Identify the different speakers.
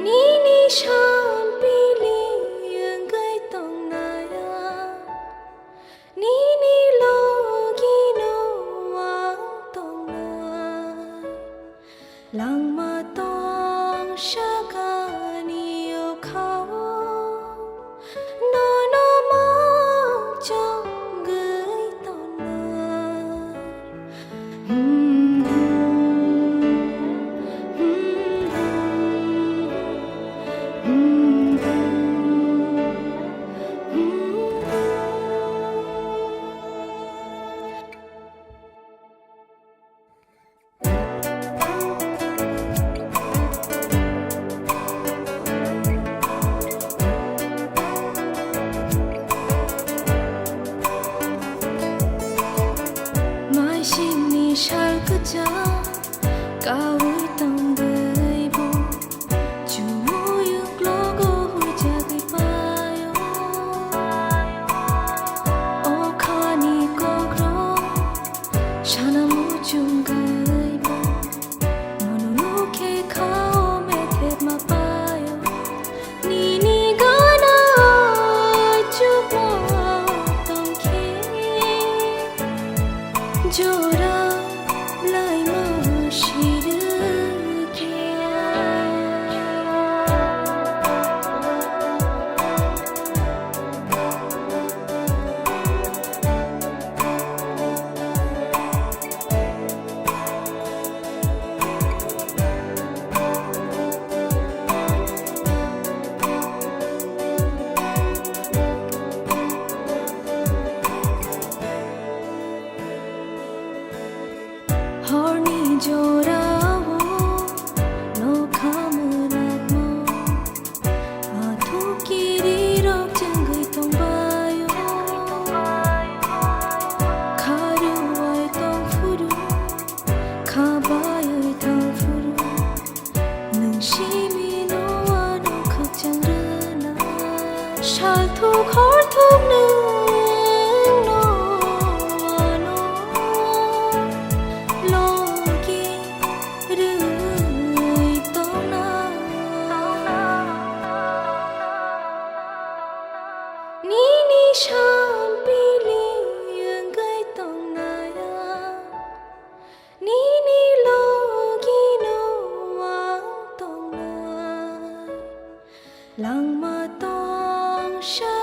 Speaker 1: Nini shan pili ngai tong naya Nini logi no wang tong nai Lang ma tong shagani o khao No no ma chong ngai tong nai Mai xin mi shal ka cha ka ui tong gai bo chu yu logo hu cha gai pa yo o khani ko gro shana mu chung gai bo no no no ke khao me thet ma pa yo ni ni ga na chu mo tong ke Jora lai ma shiru Horny jora wo no khamna mo Athu kiri rok jangai tong bayo Kharu ai tong furu Khabai ai tong furu Nang shimi no ano khak chang rana Shal thuk hor thuk nung no ano Logi rui tong na Nini shan pili ngai tong naya Nini logi no wang tong nai Lang ma tong sha